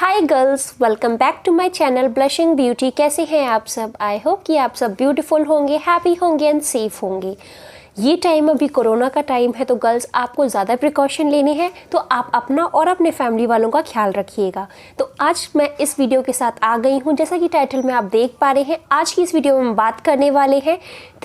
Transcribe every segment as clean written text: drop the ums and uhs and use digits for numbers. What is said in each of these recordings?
Hi girls, welcome back to my channel blushing beauty. कैसे हैं आप सब? आई होप कि आप सब ब्यूटीफुल होंगे, हैप्पी होंगे एंड सेफ होंगे। ये टाइम अभी कोरोना का टाइम है, तो गर्ल्स आपको ज़्यादा प्रिकॉशन लेने हैं, तो आप अपना और अपने फैमिली वालों का ख्याल रखिएगा। तो आज मैं इस वीडियो के साथ आ गई हूँ। जैसा कि टाइटल में आप देख पा रहे हैं, आज की इस वीडियो में हम बात करने वाले हैं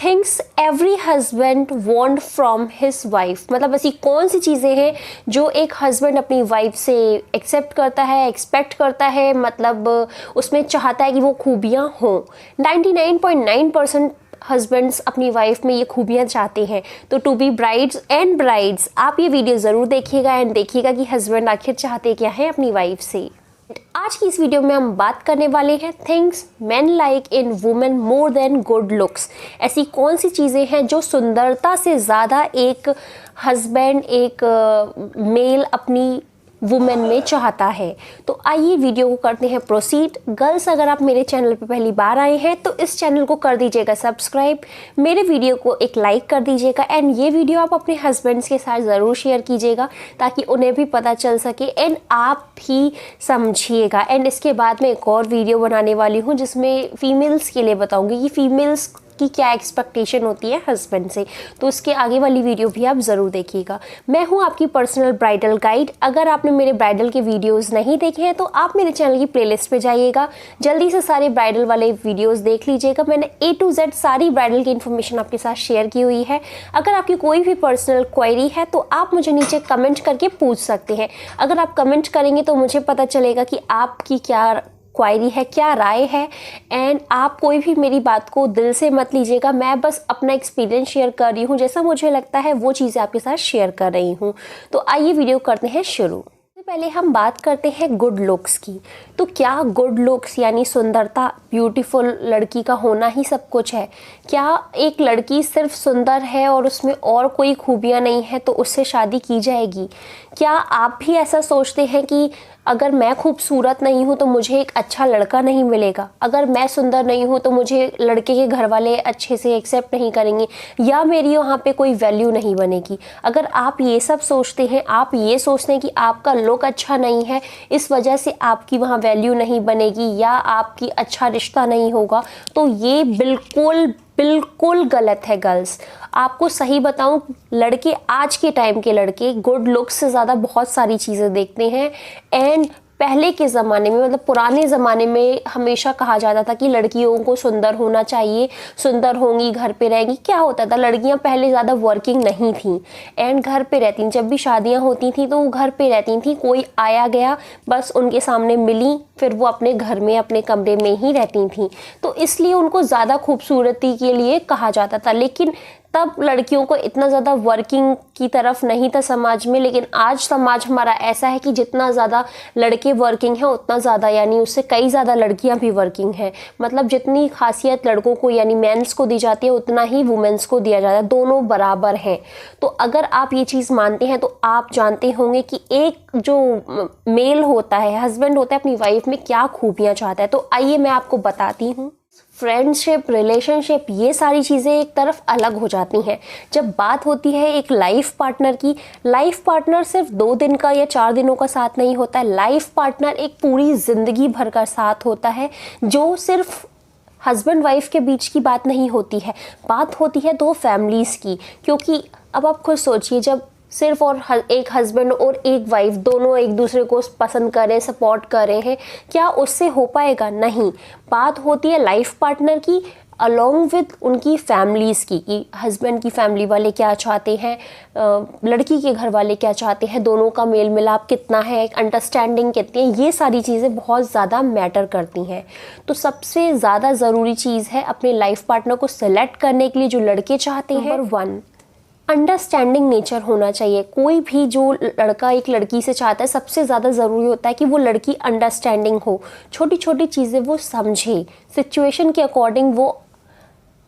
things every husband want from his wife. मतलब ऐसी कौन सी चीज़ें हैं जो एक हस्बैंड अपनी वाइफ से एक्सेप्ट करता है, एक्सपेक्ट करता है, मतलब उसमें चाहता है कि वो खूबियाँ हों। 99.9% हस्बैंड्स अपनी वाइफ में ये खूबियाँ चाहते हैं। तो to be brides and brides, आप ये वीडियो ज़रूर देखिएगा एंड देखिएगा कि हस्बैंड आखिर चाहते क्या है अपनी वाइफ से। आज की इस वीडियो में हम बात करने वाले हैं things main like in women more than good looks. ऐसी कौन सी चीज़ें हैं जो सुंदरता से ज़्यादा एक हस्बैंड, एक मेल अपनी वुमेन में चाहता है। तो आइए वीडियो को करते हैं प्रोसीड। गर्ल्स, अगर आप मेरे चैनल पर पहली बार आए हैं तो इस चैनल को कर दीजिएगा सब्सक्राइब, मेरे वीडियो को एक लाइक कर दीजिएगा एंड ये वीडियो आप अपने हस्बैंड्स के साथ ज़रूर शेयर कीजिएगा ताकि उन्हें भी पता चल सके एंड आप भी समझिएगा। एंड इसके बाद मैं एक और वीडियो बनाने वाली हूँ जिसमें फ़ीमेल्स के लिए बताऊँगी कि फ़ीमेल्स की क्या एक्सपेक्टेशन होती है हस्बैंड से। तो उसके आगे वाली वीडियो भी आप ज़रूर देखिएगा। मैं हूं आपकी पर्सनल ब्राइडल गाइड। अगर आपने मेरे ब्राइडल के वीडियोस नहीं देखे हैं तो आप मेरे चैनल की प्लेलिस्ट पे जाइएगा, जल्दी से सारे ब्राइडल वाले वीडियोस देख लीजिएगा। मैंने A to Z सारी ब्राइडल की इन्फॉर्मेशन आपके साथ शेयर की हुई है। अगर आपकी कोई भी पर्सनल क्वेरी है तो आप मुझे नीचे कमेंट करके पूछ सकते हैं। अगर आप कमेंट करेंगे तो मुझे पता चलेगा कि आपकी क्या क्वायरी है, क्या राय है। एंड आप कोई भी मेरी बात को दिल से मत लीजिएगा, मैं बस अपना एक्सपीरियंस शेयर कर रही हूँ, जैसा मुझे लगता है वो चीज़ें आपके साथ शेयर कर रही हूँ। तो आइए वीडियो करते हैं शुरू। पहले हम बात करते हैं गुड लुक्स की। तो क्या गुड लुक्स यानी सुंदरता, ब्यूटीफुल लड़की का होना ही सब कुछ है? क्या एक लड़की सिर्फ सुंदर है और उसमें और कोई खूबियाँ नहीं है तो उससे शादी की जाएगी? क्या आप भी ऐसा सोचते हैं कि अगर मैं खूबसूरत नहीं हूँ तो मुझे एक अच्छा लड़का नहीं मिलेगा, अगर मैं सुंदर नहीं हूँ तो मुझे लड़के के घर वाले अच्छे से एक्सेप्ट नहीं करेंगे या मेरी वहाँ पे कोई वैल्यू नहीं बनेगी? अगर आप ये सब सोचते हैं, आप ये सोचते हैं कि आपका लुक अच्छा नहीं है, इस वजह से आपकी वहाँ वैल्यू नहीं बनेगी या आपकी अच्छा रिश्ता नहीं होगा, तो ये बिल्कुल बिल्कुल गलत है गर्ल्स। आपको सही बताऊं, लड़के, आज के टाइम के लड़के गुड लुक्स से ज़्यादा बहुत सारी चीज़ें देखते हैं। एंड पहले के ज़माने में, मतलब पुराने ज़माने में हमेशा कहा जाता था कि लड़कियों को सुंदर होना चाहिए, सुंदर होंगी घर पे रहेंगी। क्या होता था, लड़कियां पहले ज़्यादा वर्किंग नहीं थीं एंड घर पे रहती थीं। जब भी शादियां होती थी तो वो घर पे रहती थीं, कोई आया गया बस उनके सामने मिली, फिर वो अपने घर में अपने कमरे में ही रहती थीं। तो इसलिए उनको ज़्यादा खूबसूरती के लिए कहा जाता था। लेकिन तब लड़कियों को इतना ज़्यादा वर्किंग की तरफ नहीं था समाज में। लेकिन आज समाज हमारा ऐसा है कि जितना ज़्यादा लड़के वर्किंग हैं उतना ज़्यादा, यानी उससे कई ज़्यादा लड़कियां भी वर्किंग हैं। मतलब जितनी खासियत लड़कों को यानी मेंस को दी जाती है उतना ही वुमेन्स को दिया जाता है, दोनों बराबर हैं। तो अगर आप ये चीज़ मानते हैं तो आप जानते होंगे कि एक जो मेल होता है, हस्बैंड होता है, अपनी वाइफ में क्या खूबियाँ चाहता है। तो आइए मैं आपको बताती हूँ। फ्रेंडशिप, रिलेशनशिप, ये सारी चीज़ें एक तरफ अलग हो जाती हैं। जब बात होती है एक लाइफ पार्टनर की, लाइफ पार्टनर सिर्फ 2 दिन का या 4 दिनों का साथ नहीं होता है। लाइफ पार्टनर एक पूरी ज़िंदगी भर का साथ होता है, जो सिर्फ हस्बैंड वाइफ के बीच की बात नहीं होती है, बात होती है 2 फैमिलीज़ की। क्योंकि अब आप खुद सोचिए, जब सिर्फ और एक हस्बैंड और एक वाइफ दोनों एक दूसरे को पसंद करें, सपोर्ट कर रहे हैं, क्या उससे हो पाएगा? नहीं। बात होती है लाइफ पार्टनर की अलॉन्ग विद उनकी फैमिलीज़ की, कि हस्बैंड की फैमिली वाले क्या चाहते हैं, लड़की के घर वाले क्या चाहते हैं, दोनों का मेल मिलाप कितना है, अंडरस्टैंडिंग कितनी है। ये सारी चीज़ें बहुत ज़्यादा मैटर करती हैं। तो सबसे ज़्यादा ज़रूरी चीज़ है अपने लाइफ पार्टनर को सेलेक्ट करने के लिए जो लड़के चाहते हैं, नंबर 1 अंडरस्टैंडिंग नेचर होना चाहिए। कोई भी जो लड़का एक लड़की से चाहता है, सबसे ज़्यादा ज़रूरी होता है कि वो लड़की अंडरस्टैंडिंग हो, छोटी छोटी चीज़ें वो समझे, सिचुएशन के अकॉर्डिंग वो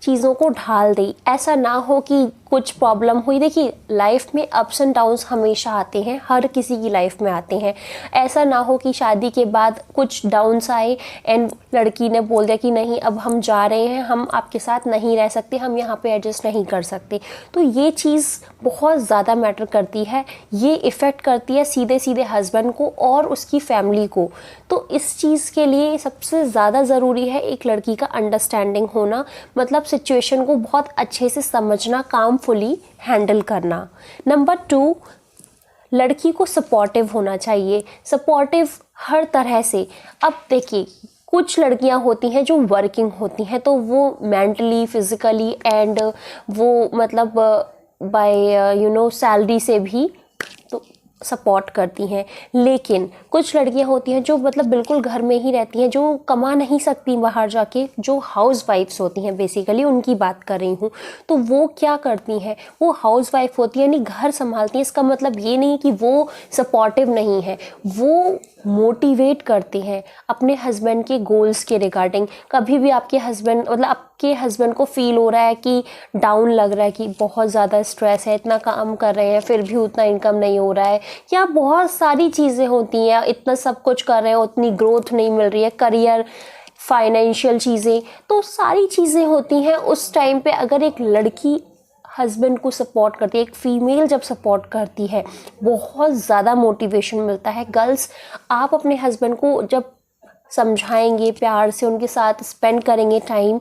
चीज़ों को ढाल दे। ऐसा ना हो कि कुछ प्रॉब्लम हुई, देखिए लाइफ में अप्स एंड डाउन्स हमेशा आते हैं, हर किसी की लाइफ में आते हैं। ऐसा ना हो कि शादी के बाद कुछ डाउन्स आए एंड लड़की ने बोल दिया कि नहीं अब हम जा रहे हैं, हम आपके साथ नहीं रह सकते, हम यहाँ पे एडजस्ट नहीं कर सकते। तो ये चीज़ बहुत ज़्यादा मैटर करती है, ये इफ़ेक्ट करती है सीधे सीधे हस्बैंड को और उसकी फैमिली को। तो इस चीज़ के लिए सबसे ज़्यादा ज़रूरी है एक लड़की का अंडरस्टैंडिंग होना, मतलब सिचुएशन को बहुत अच्छे से समझना, कामफुली हैंडल करना। नंबर 2, लड़की को सपोर्टिव होना चाहिए, सपोर्टिव हर तरह से। अब देखिए कुछ लड़कियां होती हैं जो वर्किंग होती हैं, तो वो मेंटली, फिज़िकली एंड वो मतलब बाय सैलरी से भी तो सपोर्ट करती हैं। लेकिन कुछ लड़कियां होती हैं जो मतलब बिल्कुल घर में ही रहती हैं, जो कमा नहीं सकती बाहर जाके, जो हाउस वाइफ्स होती हैं, बेसिकली उनकी बात कर रही हूँ। तो वो क्या करती हैं, वो हाउस वाइफ होती हैं, यानी घर संभालती हैं। इसका मतलब ये नहीं कि वो सपोर्टिव नहीं है, वो मोटिवेट करती हैं अपने हस्बैंड के गोल्स के रिगार्डिंग। कभी भी आपके हस्बैंड मतलब आपके हस्बैंड को फील हो रहा है कि डाउन लग रहा है, कि बहुत ज़्यादा स्ट्रेस है, इतना काम कर रहे हैं फिर भी उतना इनकम नहीं हो रहा है, या बहुत सारी चीज़ें होती हैं, इतना सब कुछ कर रहे हैं उतनी ग्रोथ नहीं मिल रही है, करियर, फाइनेंशियल चीज़ें, तो सारी चीज़ें होती हैं। उस टाइम पे अगर एक लड़की हस्बैंड को सपोर्ट करती है, एक फ़ीमेल जब सपोर्ट करती है, बहुत ज़्यादा मोटिवेशन मिलता है। गर्ल्स, आप अपने हस्बैंड को जब समझाएंगे, प्यार से उनके साथ स्पेंड करेंगे टाइम,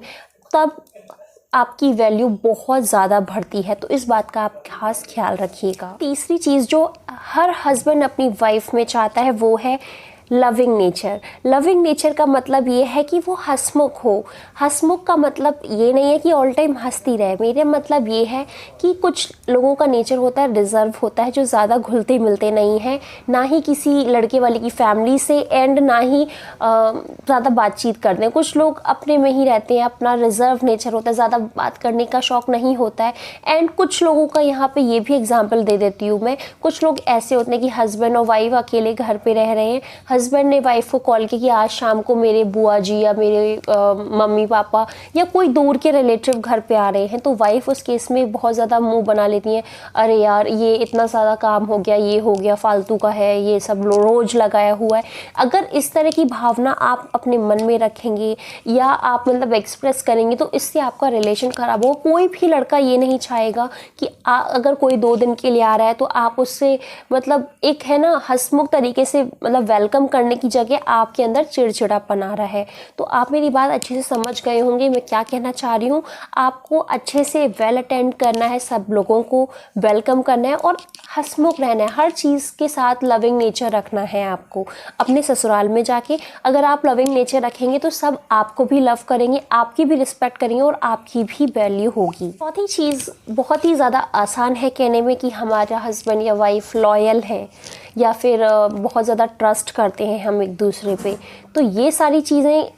तब आपकी वैल्यू बहुत ज़्यादा बढ़ती है। तो इस बात का आप खास ख्याल रखिएगा। तीसरी चीज़ जो हर हस्बैंड अपनी वाइफ में चाहता है वो है लविंग नेचर। लविंग नेचर का मतलब ये है कि वो हंसमुख हो। हंसमुख का मतलब ये नहीं है कि ऑल टाइम हंसती रहे, मेरे मतलब ये है कि कुछ लोगों का नेचर होता है, रिजर्व होता है, जो ज़्यादा घुलते मिलते नहीं हैं, ना ही किसी लड़के वाले की फैमिली से एंड ना ही ज़्यादा बातचीत करते हैं। कुछ लोग अपने में ही रहते हैं, अपना रिजर्व नेचर होता है, ज़्यादा बात करने का शौक़ नहीं होता है। एंड कुछ लोगों का यहाँ पे ये भी एग्जांपल दे देती हूँ मैं, कुछ लोग ऐसे होते हैं कि हस्बैंड और वाइफ अकेले घर पे रह रहे हैं, हस्बैंड ने वाइफ को कॉल किया कि आज शाम को मेरे बुआ जी या मेरे मम्मी पापा या कोई दूर के रिलेटिव घर पे आ रहे हैं, तो वाइफ उस केस में बहुत ज़्यादा मुंह बना लेती हैं, अरे यार ये इतना ज़्यादा काम हो गया, ये हो गया, फालतू का है, ये सब रोज़ लगाया हुआ है। अगर इस तरह की भावना आप अपने मन में रखेंगे या आप मतलब एक्सप्रेस करेंगे, तो इससे आपका रिलेशन ख़राब हो। कोई भी लड़का ये नहीं चाहेगा कि अगर कोई 2 दिन के लिए आ रहा है तो आप उससे मतलब एक है ना हंसमुख तरीके से मतलब वेलकम करने की जगह आपके अंदर चिड़चिड़ापन आ रहा है। तो आप मेरी बात अच्छे से समझ गए होंगे मैं क्या कहना चाह रही हूँ। आपको अच्छे से वेल अटेंड करना है, सब लोगों को वेलकम करना है और हंसमुख रहना है, हर चीज़ के साथ लविंग नेचर रखना है आपको। अपने ससुराल में जाके अगर आप लविंग नेचर रखेंगे तो सब आपको भी लव करेंगे, आपकी भी रिस्पेक्ट करेंगे और आपकी भी वैल्यू होगी। चौथी चीज़ बहुत ही ज़्यादा आसान है कहने में कि हमारा हस्बैंड या वाइफ लॉयल है या फिर बहुत ज़्यादा ट्रस्ट करते हैं हम एक दूसरे पे। तो ये सारी चीज़ें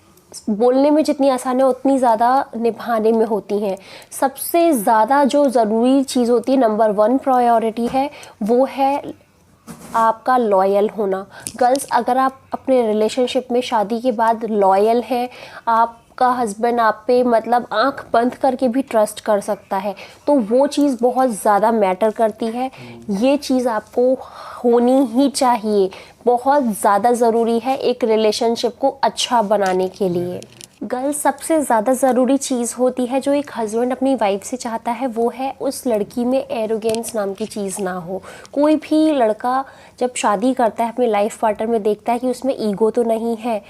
बोलने में जितनी आसान है उतनी ज़्यादा निभाने में होती हैं। सबसे ज़्यादा जो ज़रूरी चीज़ होती है, नंबर 1 प्रायोरिटी है, वो है आपका लॉयल होना। गर्ल्स, अगर आप अपने रिलेशनशिप में शादी के बाद लॉयल हैं, आपका हस्बैंड आप पे मतलब आंख बंद करके भी ट्रस्ट कर सकता है, तो वो चीज़ बहुत ज़्यादा मैटर करती है। ये चीज़ आपको होनी ही चाहिए, बहुत ज़्यादा ज़रूरी है एक रिलेशनशिप को अच्छा बनाने के लिए। गर्ल्स, सबसे ज़्यादा ज़रूरी चीज़ होती है जो एक हस्बैंड अपनी वाइफ से चाहता है, वो है उस लड़की में एरोगेंस नाम की चीज़ ना हो। कोई भी लड़का जब शादी करता है अपने लाइफ पार्टनर में देखता है कि उसमें ईगो तो नहीं है,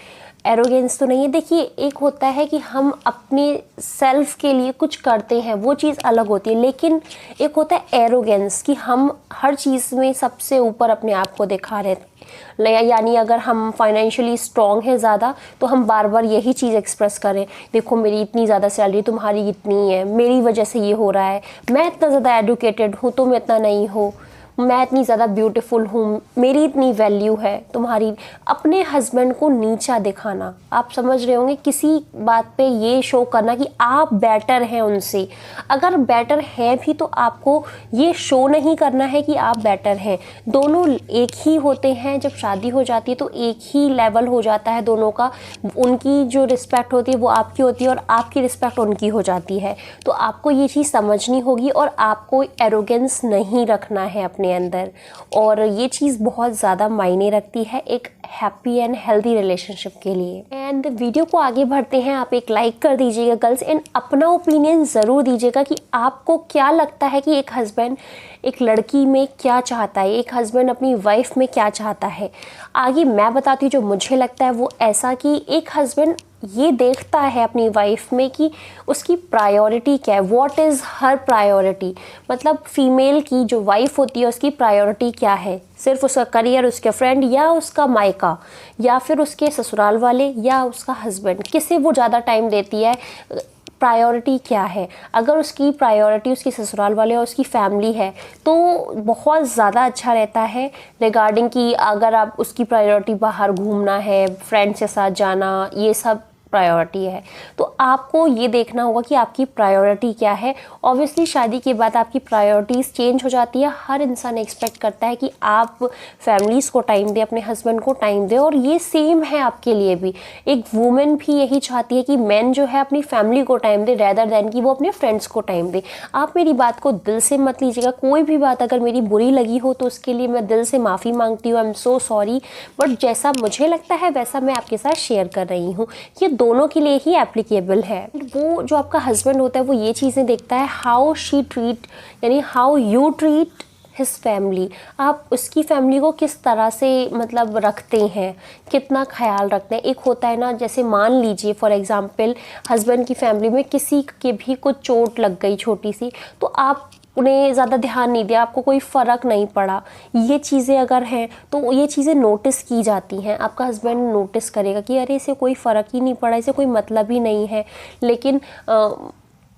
एरोगेंस तो नहीं है। देखिए, एक होता है कि हम अपने सेल्फ के लिए कुछ करते हैं, वो चीज़ अलग होती है, लेकिन एक होता है एरोगेंस कि हम हर चीज़ में सबसे ऊपर अपने आप को दिखा रहे हैं। यानी अगर हम फाइनेंशियली स्ट्रॉन्ग है ज़्यादा तो हम बार बार यही चीज़ एक्सप्रेस करें, देखो मेरी इतनी ज़्यादा सैलरी, तुम्हारी इतनी है, मेरी वजह से ये हो रहा है, मैं इतना ज़्यादा एडुकेटेड हूँ, तुम इतना नहीं हो। मैं इतनी ज़्यादा ब्यूटीफुल हूँ, मेरी इतनी वैल्यू है, तुम्हारी अपने हस्बैंड को नीचा दिखाना, आप समझ रहे होंगे, किसी बात पे ये शो करना कि आप बेटर हैं उनसे। अगर बेटर हैं भी तो आपको ये शो नहीं करना है कि आप बेटर हैं। दोनों एक ही होते हैं, जब शादी हो जाती है तो एक ही लेवल हो जाता है दोनों का। उनकी जो रिस्पेक्ट होती है वो आपकी होती है और आपकी रिस्पेक्ट उनकी हो जाती है। तो आपको ये चीज़ समझनी होगी और आपको एरोगेंस नहीं रखना है अपने अंदर, और ये चीज़ बहुत ज़्यादा मायने रखती है एक हैप्पी एंड हेल्दी रिलेशनशिप के लिए। एंड वीडियो को आगे बढ़ते हैं, आप एक लाइक कर दीजिएगा गर्ल्स, एंड अपना ओपिनियन ज़रूर दीजिएगा कि आपको क्या लगता है कि एक हस्बैंड एक लड़की में क्या चाहता है, एक हस्बैंड अपनी वाइफ में क्या चाहता है। आगे मैं बताती हूँ जो मुझे लगता है वो ऐसा कि एक हस्बैंड ये देखता है अपनी वाइफ में कि उसकी प्रायोरिटी क्या है, व्हाट इज़ हर प्रायोरिटी। मतलब फीमेल की जो वाइफ होती है उसकी प्रायोरिटी क्या है, सिर्फ उसका करियर, उसके फ्रेंड, या उसका मायका, या फिर उसके ससुराल वाले, या उसका हस्बैंड, किसे वो ज़्यादा टाइम देती है, प्रायोरिटी क्या है। अगर उसकी प्रायोरिटी उसकी ससुराल वाले और उसकी फैमिली है तो बहुत ज़्यादा अच्छा रहता है रिगार्डिंग कि अगर आप उसकी प्रायोरिटी बाहर घूमना है, फ्रेंड्स के साथ जाना, ये सब प्रायोरिटी है, तो आपको ये देखना होगा कि आपकी प्रायोरिटी क्या है। ऑब्वियसली शादी के बाद आपकी प्रायोरिटीज़ चेंज हो जाती है। हर इंसान एक्सपेक्ट करता है कि आप फैमिलीज़ को टाइम दें, अपने हस्बैंड को टाइम दें, और ये सेम है आपके लिए भी। एक वुमेन भी यही चाहती है कि मैन जो है अपनी फैमिली को टाइम दे रेदर देन कि वो अपने फ्रेंड्स को टाइम दे। आप मेरी बात को दिल से मत लीजिएगा, कोई भी बात अगर मेरी बुरी लगी हो तो उसके लिए मैं दिल से माफ़ी मांगती हूँ, I am so sorry, but जैसा मुझे लगता है वैसा मैं आपके साथ शेयर कर रही हूँ। ये दोनों के लिए ही एप्लीकेबल है। वो जो आपका हस्बैंड होता है वो ये चीज़ें देखता है, हाउ शी ट्रीट, यानी how you treat his family. आप उसकी फैमिली को किस तरह से मतलब रखते हैं, कितना ख्याल रखते हैं। एक होता है ना, जैसे मान लीजिए फॉर एग्जांपल हस्बैंड की फैमिली में किसी के भी कुछ चोट लग गई छोटी सी, तो आप उन्हें ज़्यादा ध्यान नहीं दिया, आपको कोई फ़र्क नहीं पड़ा। ये चीज़ें अगर हैं तो ये चीज़ें नोटिस की जाती हैं। आपका हस्बैंड नोटिस करेगा कि अरे इसे कोई फ़र्क ही नहीं पड़ा, इसे कोई मतलब ही नहीं है। लेकिन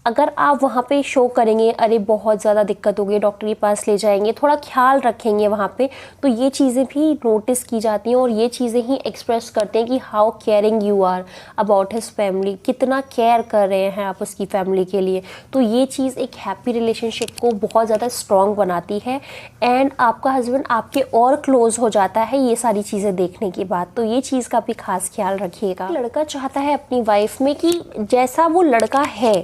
अगर आप वहाँ पे शो करेंगे, अरे बहुत ज़्यादा दिक्कत हो गई, डॉक्टर के पास ले जाएंगे, थोड़ा ख्याल रखेंगे वहाँ पे, तो ये चीज़ें भी नोटिस की जाती हैं और ये चीज़ें ही एक्सप्रेस करते हैं कि how caring you are about his family, कितना केयर कर रहे हैं आप उसकी फैमिली के लिए। तो ये चीज़ एक हैप्पी रिलेशनशिप को बहुत ज़्यादा स्ट्रॉन्ग बनाती है, एंड आपका हस्बैंड आपके और क्लोज हो जाता है ये सारी चीज़ें देखने के बाद। तो ये चीज़ का भी खास ख्याल रखिएगा। लड़का चाहता है अपनी वाइफ में कि जैसा वो लड़का है,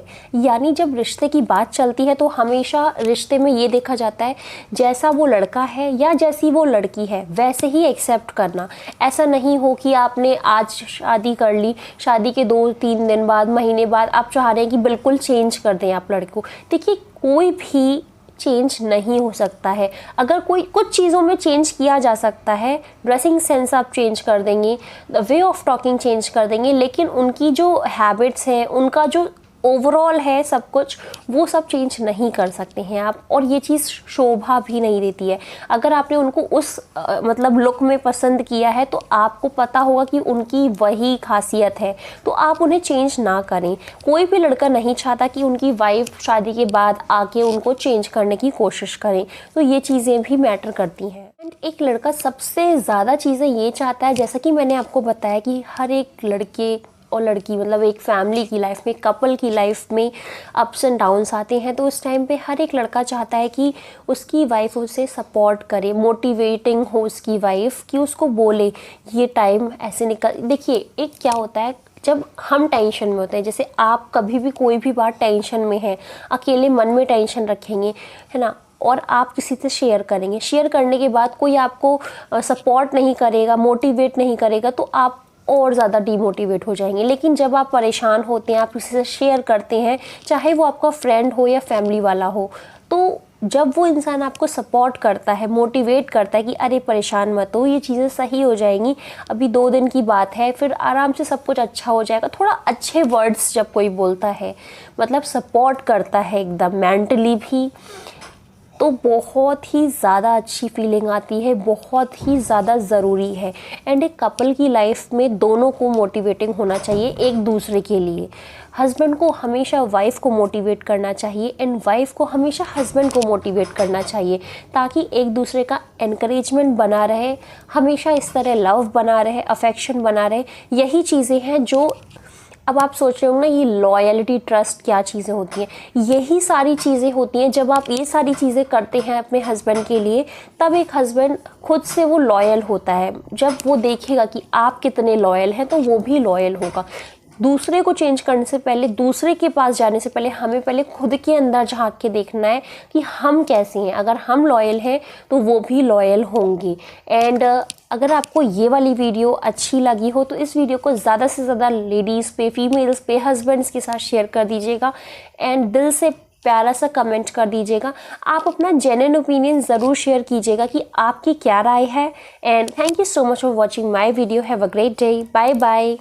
यानी जब रिश्ते की बात चलती है तो हमेशा रिश्ते में ये देखा जाता है जैसा वो लड़का है या जैसी वो लड़की है वैसे ही एक्सेप्ट करना। ऐसा नहीं हो कि आपने आज शादी कर ली, शादी के 2-3 दिन बाद, महीने बाद आप चाह रहे हैं कि बिल्कुल चेंज कर दें आप लड़के को। देखिए, कोई भी चेंज नहीं हो सकता है। अगर कोई कुछ चीज़ों में चेंज किया जा सकता है, ड्रेसिंग सेंस आप चेंज कर देंगे, वे ऑफ टॉकिंग चेंज कर देंगे, लेकिन उनकी जो हैबिट्स हैं, उनका जो ओवरऑल है सब कुछ, वो सब चेंज नहीं कर सकते हैं आप, और ये चीज़ शोभा भी नहीं देती है। अगर आपने उनको उस मतलब लुक में पसंद किया है तो आपको पता होगा कि उनकी वही खासियत है, तो आप उन्हें चेंज ना करें। कोई भी लड़का नहीं चाहता कि उनकी वाइफ शादी के बाद आके उनको चेंज करने की कोशिश करें, तो ये चीज़ें भी मैटर करती हैं। एंड एक लड़का सबसे ज़्यादा चीज़ें ये चाहता है, जैसा कि मैंने आपको बताया कि हर एक लड़के और लड़की, मतलब एक फैमिली की लाइफ में, कपल की लाइफ में अप्स एंड डाउन्स आते हैं, तो उस टाइम पे हर एक लड़का चाहता है कि उसकी वाइफ उसे सपोर्ट करे, मोटिवेटिंग हो उसकी वाइफ, कि उसको बोले ये टाइम ऐसे निकल। देखिए, एक क्या होता है, जब हम टेंशन में होते हैं, जैसे आप कभी भी कोई भी बात टेंशन में है, अकेले मन में टेंशन रखेंगे, है ना, और आप किसी से शेयर करेंगे, शेयर करने के बाद कोई आपको सपोर्ट नहीं करेगा, मोटिवेट नहीं करेगा, तो आप और ज़्यादा डीमोटिवेट हो जाएंगे। लेकिन जब आप परेशान होते हैं, आप किसी से शेयर करते हैं, चाहे वो आपका फ्रेंड हो या फैमिली वाला हो, तो जब वो इंसान आपको सपोर्ट करता है, मोटिवेट करता है कि अरे परेशान मत हो, ये चीज़ें सही हो जाएंगी, अभी 2 दिन की बात है, फिर आराम से सब कुछ अच्छा हो जाएगा। थोड़ा अच्छे वर्ड्स जब कोई बोलता है, मतलब सपोर्ट करता है एकदम मेंटली भी, तो बहुत ही ज़्यादा अच्छी फीलिंग आती है, बहुत ही ज़्यादा ज़रूरी है। एंड एक कपल की लाइफ में दोनों को मोटिवेटिंग होना चाहिए एक दूसरे के लिए। हस्बैंड को हमेशा वाइफ को मोटिवेट करना चाहिए एंड वाइफ को हमेशा हस्बैंड को मोटिवेट करना चाहिए, ताकि एक दूसरे का एनकरेजमेंट बना रहे, हमेशा इस तरह लव बना रहे, अफेक्शन बना रहे। यही चीज़ें हैं जो, अब आप सोच रहे हो ना ये लॉयल्टी, ट्रस्ट क्या चीज़ें होती हैं, यही सारी चीज़ें होती हैं। जब आप ये सारी चीज़ें करते हैं अपने हस्बैंड के लिए, तब एक हस्बैंड खुद से वो लॉयल होता है। जब वो देखेगा कि आप कितने लॉयल हैं, तो वो भी लॉयल होगा। दूसरे को चेंज करने से पहले, दूसरे के पास जाने से पहले, हमें पहले खुद के अंदर झांक के देखना है कि हम कैसे हैं। अगर हम लॉयल हैं तो वो भी लॉयल होंगी। एंड अगर आपको ये वाली वीडियो अच्छी लगी हो तो इस वीडियो को ज़्यादा से ज़्यादा लेडीज़ पे, फीमेल्स पे, हस्बैंड्स के साथ शेयर कर दीजिएगा एंड दिल से प्यारा सा कमेंट कर दीजिएगा। आप अपना जेन्युइन ओपिनियन ज़रूर शेयर कीजिएगा कि आपकी क्या राय है। And thank you so much for watching my video. Have a great day. Bye bye.